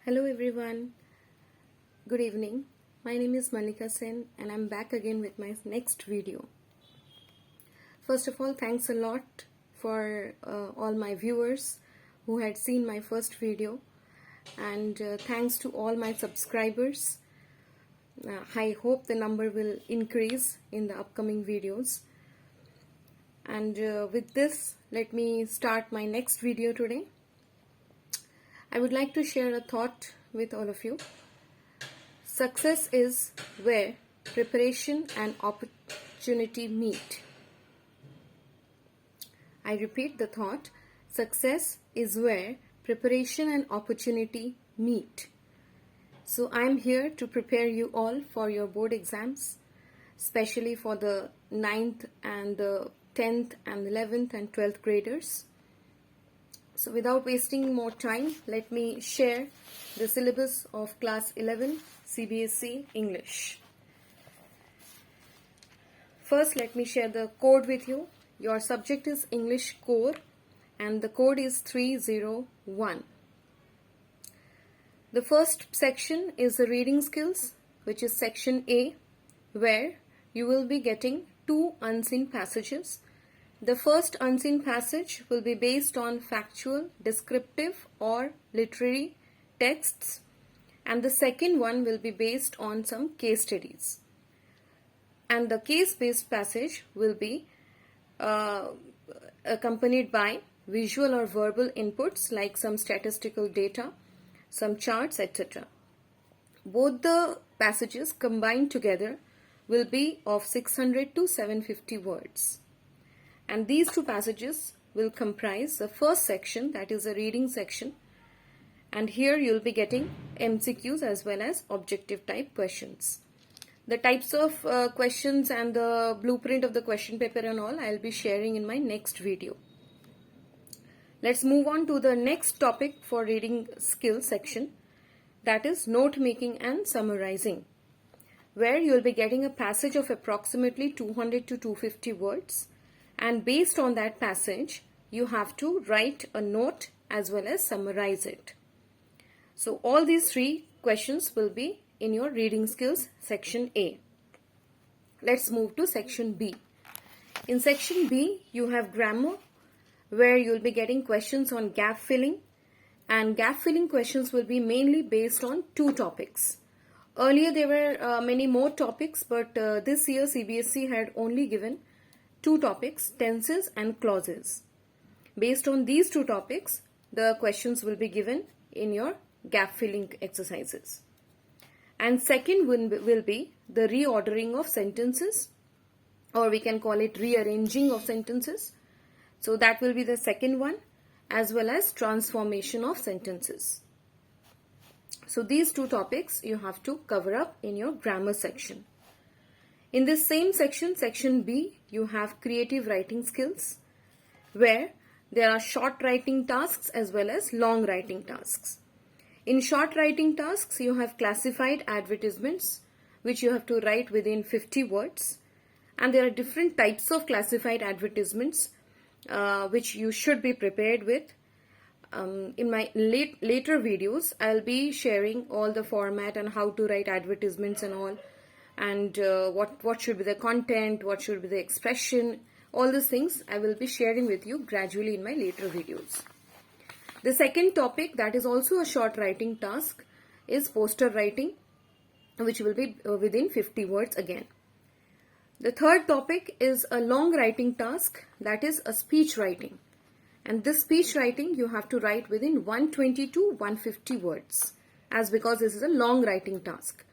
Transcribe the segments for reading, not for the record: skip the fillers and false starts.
Hello everyone, good evening. My name is Malika Sen and I'm back again with my next video. First of all, thanks a lot for all my viewers who had seen my first video, and thanks to all my subscribers. I hope the number will increase in the upcoming videos. And with this, let me start my next video today. I would like to share a thought with all of you. Success is where preparation and opportunity meet. I repeat the thought. Success is where preparation and opportunity meet. So I am here to prepare you all for your board exams, especially for the 9th and the 10th and 11th and 12th graders. So without wasting more time, let me share the syllabus of class 11 CBSE English. First, let me share the code with you. Your subject is English core and the code is 301. The first section is the reading skills, which is section A, where you will be getting two unseen passages. The first unseen passage will be based on factual, descriptive or literary texts, and the second one will be based on some case studies. And the case-based passage will be accompanied by visual or verbal inputs like some statistical data, some charts, etc. Both the passages combined together will be of 600 to 750 words. And these two passages will comprise the first section, that is the reading section. And here you'll be getting MCQs as well as objective type questions. The types of questions and the blueprint of the question paper and all I'll be sharing in my next video. Let's move on to the next topic for reading skills section, that is note making and summarizing, where you'll be getting a passage of approximately 200 to 250 words. And based on that passage, you have to write a note as well as summarize it. So all these three questions will be in your reading skills section A. Let's move to section B. In section B, you have grammar, where you'll be getting questions on gap filling. And gap filling questions will be mainly based on two topics. Earlier there were many more topics, but this year CBSE had only given two topics, tenses and clauses. Based on these two topics, the questions will be given in your gap filling exercises. And second will be the reordering of sentences, or we can call it rearranging of sentences. So that will be the second one, as well as transformation of sentences. So these two topics you have to cover up in your grammar section. In this same section, section B, you have creative writing skills, where there are short writing tasks as well as long writing tasks. In short writing tasks, you have classified advertisements, which you have to write within 50 words. And there are different types of classified advertisements, which you should be prepared with. In my later videos, I'll be sharing all the format and how to write advertisements and all. And what should be the content, what should be the expression, all these things I will be sharing with you gradually in my later videos. The second topic, that is also a short writing task, is poster writing, which will be within 50 words again. The third topic is a long writing task, that is a speech writing. And this speech writing you have to write within 120 to 150 words, as because this is a long writing task.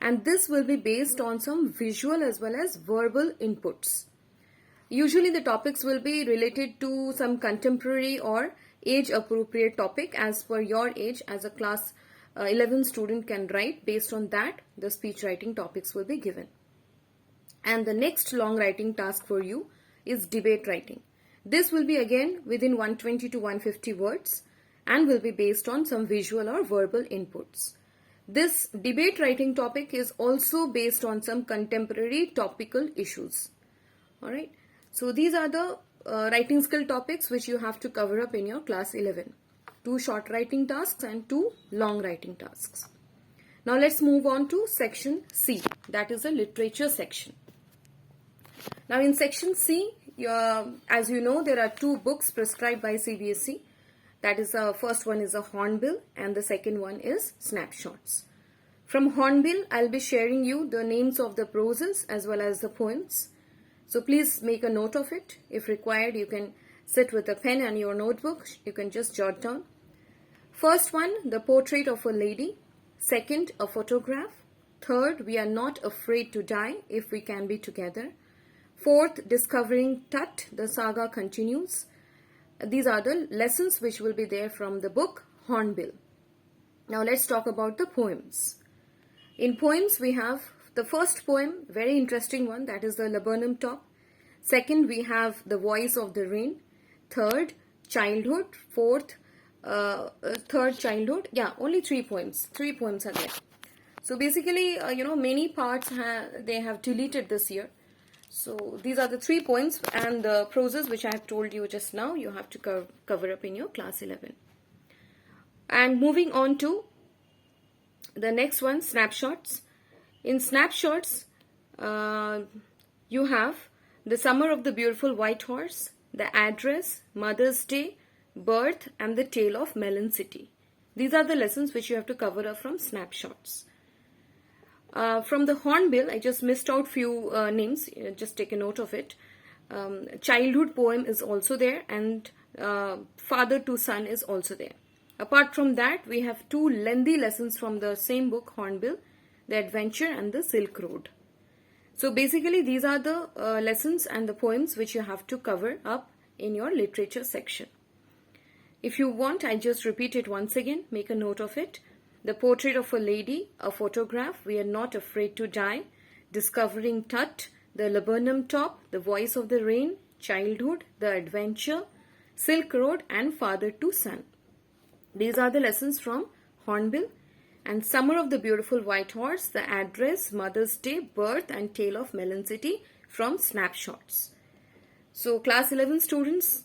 And this will be based on some visual as well as verbal inputs. Usually the topics will be related to some contemporary or age appropriate topic as per your age, as a class 11 student can write. Based on that, the speech writing topics will be given. And the next long writing task for you is debate writing. This will be again within 120 to 150 words and will be based on some visual or verbal inputs. This debate writing topic is also based on some contemporary topical issues. Alright, so these are the writing skill topics which you have to cover up in your class 11. 2 short writing tasks and 2 long writing tasks. Now let's move on to section C, that is the literature section. Now in section C, as you know, there are 2 books prescribed by CBSE. That is, the first one is a Hornbill and the second one is Snapshots. From Hornbill, I'll be sharing you the names of the proses as well as the poems. So please make a note of it. If required, you can sit with a pen and your notebook. You can just jot down. First one, the portrait of a lady. Second, a photograph. Third, we are not afraid to die if we can be together. Fourth, discovering Tut, the saga continues. These are the lessons which will be there from the book Hornbill. Now let's talk about the poems. In poems, we have the first poem, very interesting one, that is the Laburnum Top. Second, we have The Voice of the Rain. Third, Childhood. Fourth, third, Childhood. Yeah, only 3 poems. 3 poems are there. So basically, many parts they have deleted this year. So these are the 3 poems and the proses which I have told you just now. You have to cover up in your class 11. And moving on to the next one, Snapshots. In Snapshots, you have The Summer of the Beautiful White Horse, The Address, Mother's Day, Birth, and The Tale of Melon City. These are the lessons which you have to cover up from Snapshots. From the Hornbill, I just missed out few names. Just take a note of it. Childhood poem is also there, and Father to Son is also there. Apart from that, we have 2 lengthy lessons from the same book, Hornbill, The Adventure and The Silk Road. So basically, these are the lessons and the poems which you have to cover up in your literature section. If you want, I just repeat it once again. Make a note of it. The Portrait of a Lady, a Photograph, We Are Not Afraid to Die, Discovering Tut, The Laburnum Top, The Voice of the Rain, Childhood, The Adventure, Silk Road, and Father to Son. These are the lessons from Hornbill. And Summer of the Beautiful White Horse, The Address, Mother's Day, Birth, and Tale of Melon City from Snapshots. So class 11 students,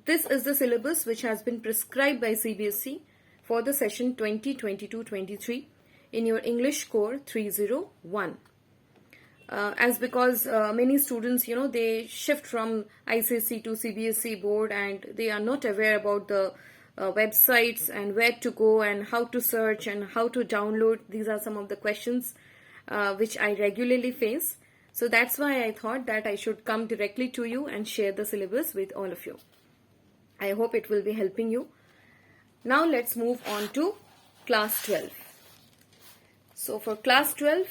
this is the syllabus which has been prescribed by CBSE for the session 2022-23 in your English core 301. As because many students, they shift from ICSE to CBSE board and they are not aware about the websites and where to go and how to search and how to download. These are some of the questions which I regularly face. So that's why I thought that I should come directly to you and share the syllabus with all of you. I hope it will be helping you. Now let's move on to class 12. So for class 12,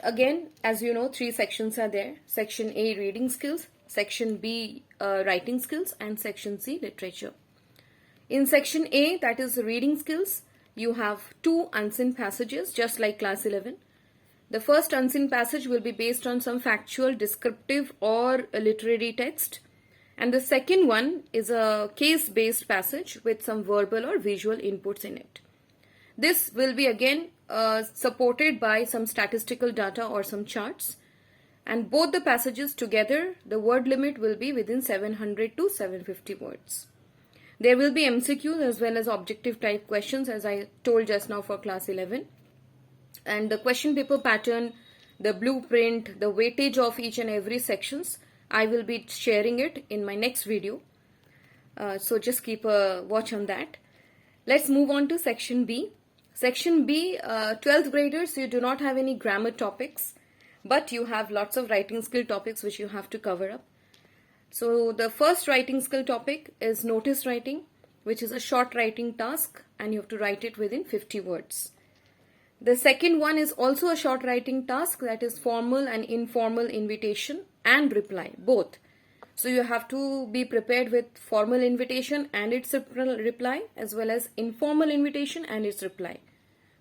again, as you know, 3 sections are there. Section A, reading skills. Section B, writing skills. And section C, literature. In section A, that is reading skills, you have 2 unseen passages, just like class 11. The first unseen passage will be based on some factual, descriptive or literary text. And the second one is a case-based passage with some verbal or visual inputs in it. This will be again supported by some statistical data or some charts. And both the passages together, the word limit will be within 700 to 750 words. There will be MCQs as well as objective type questions, as I told just now for class 11. And the question paper pattern, the blueprint, the weightage of each and every sections, I will be sharing it in my next video. So just keep a watch on that. Let's move on to section B. Section B, 12th graders, you do not have any grammar topics, but you have lots of writing skill topics which you have to cover up. So the first writing skill topic is notice writing, which is a short writing task and you have to write it within 50 words. The second one is also a short writing task, that is formal and informal invitation and reply, both. So you have to be prepared with formal invitation and its reply, as well as informal invitation and its reply.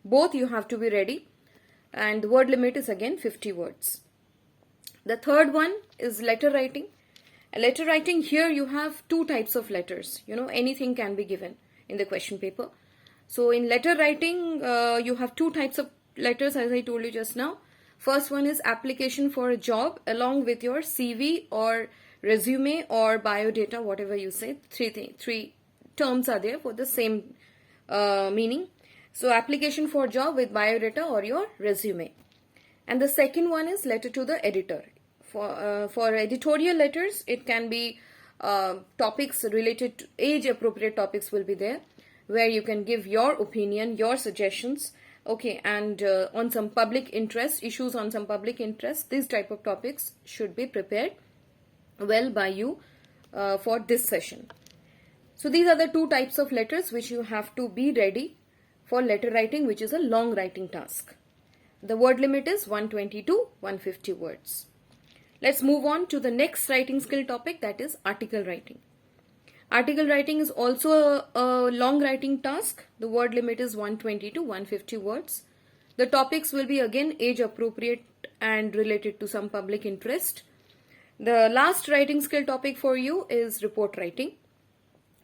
Both you have to be ready, and the word limit is again 50 words. The third one is letter writing. Letter writing, here you have 2 types of letters. Anything can be given in the question paper. So in letter writing, you have 2 types of letters, as I told you just now. First one is application for a job along with your CV or resume or biodata, whatever you say. 3 terms are there for the same meaning. So application for job with biodata or your resume. And the second one is letter to the editor. For editorial letters, it can be topics related to age appropriate topics will be there, where you can give your opinion, your suggestions, okay, and on some public interest, issues on some public interest. These type of topics should be prepared well by you for this session. So these are the two types of letters which you have to be ready for letter writing, which is a long writing task. The word limit is 120 to 150 words. Let's move on to the next writing skill topic, that is article writing. Article writing is also a long writing task. The word limit is 120 to 150 words. The topics will be again age appropriate and related to some public interest. The last writing skill topic for you is report writing.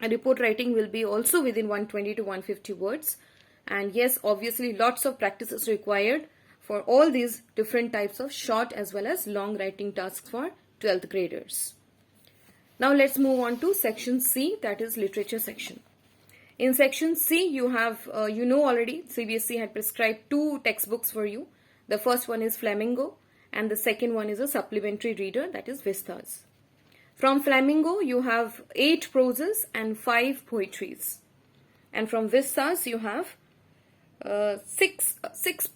And report writing will be also within 120 to 150 words. And yes, obviously lots of practice is required for all these different types of short as well as long writing tasks for 12th graders. Now let's move on to section C, that is literature section. In section C, you have, you know already, CBSE had prescribed two textbooks for you. The first one is Flamingo and the second one is a supplementary reader, that is Vistas. From Flamingo, you have 8 proses and 5 poetries. And from Vistas, you have six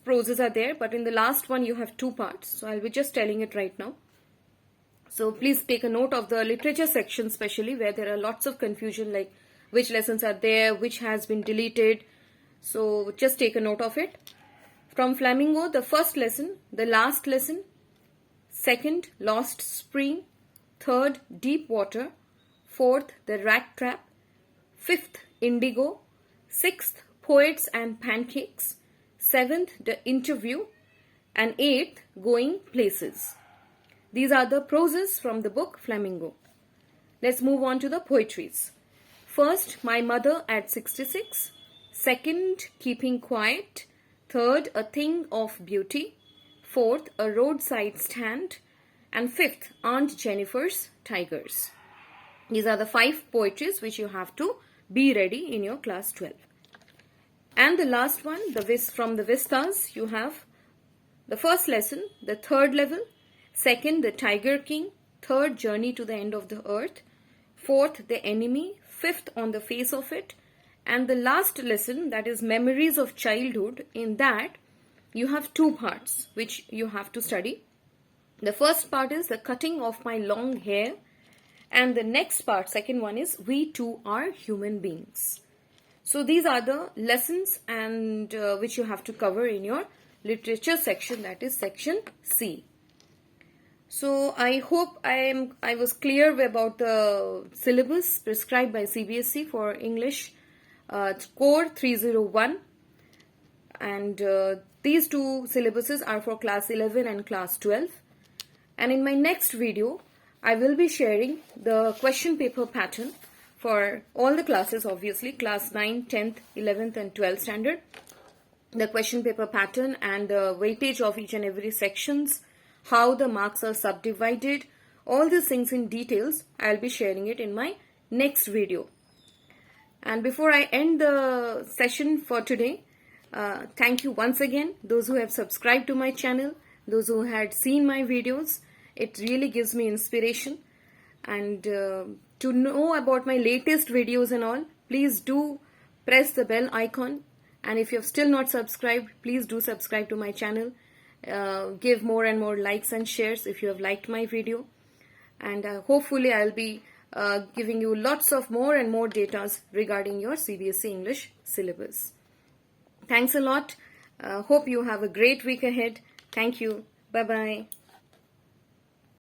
proses are there, but in the last one you have 2 parts. So I'll be just telling it right now. So please take a note of the literature section, especially where there are lots of confusion, like which lessons are there, which has been deleted. So just take a note of it. From Flamingo, the first lesson, the last lesson, second, Lost Spring, third, Deep Water, fourth, The Rat Trap, fifth, Indigo, sixth, Poets and Pancakes, seventh, The Interview, and eighth, Going Places. These are the proses from the book Flamingo. Let's move on to the poetries. First, My Mother at 66. Second, Keeping Quiet. Third, A Thing of Beauty. Fourth, A Roadside Stand. And fifth, Aunt Jennifer's Tigers. These are the 5 poetries which you have to be ready in your class 12. And the last one, from the Vistas, you have the first lesson, the third level, second, the Tiger King, third, Journey to the End of the Earth, fourth, The Enemy, fifth, On the Face of It, and the last lesson, that is Memories of Childhood. In that, you have 2 parts which you have to study. The first part is The Cutting of My Long Hair, and the next part, second one, is We Too Are Human Beings. So these are the lessons and which you have to cover in your literature section, that is section C. So I hope I was clear about the syllabus prescribed by CBSE for English Core 301, and these 2 syllabuses are for class 11 and class 12. And in my next video, I will be sharing the question paper pattern for all the classes, obviously, class 9, 10th, 11th and 12th standard. The question paper pattern and the weightage of each and every sections, how the marks are subdivided, all these things in details, I'll be sharing it in my next video. And before I end the session for today, thank you once again, those who have subscribed to my channel, those who had seen my videos. It really gives me inspiration. And to know about my latest videos and all, please do press the bell icon. And if you have still not subscribed, please do subscribe to my channel. Give more and more likes and shares if you have liked my video. And hopefully I'll be giving you lots of more and more data regarding your CBSE English syllabus. Thanks a lot. Hope you have a great week ahead. Thank you. Bye-bye.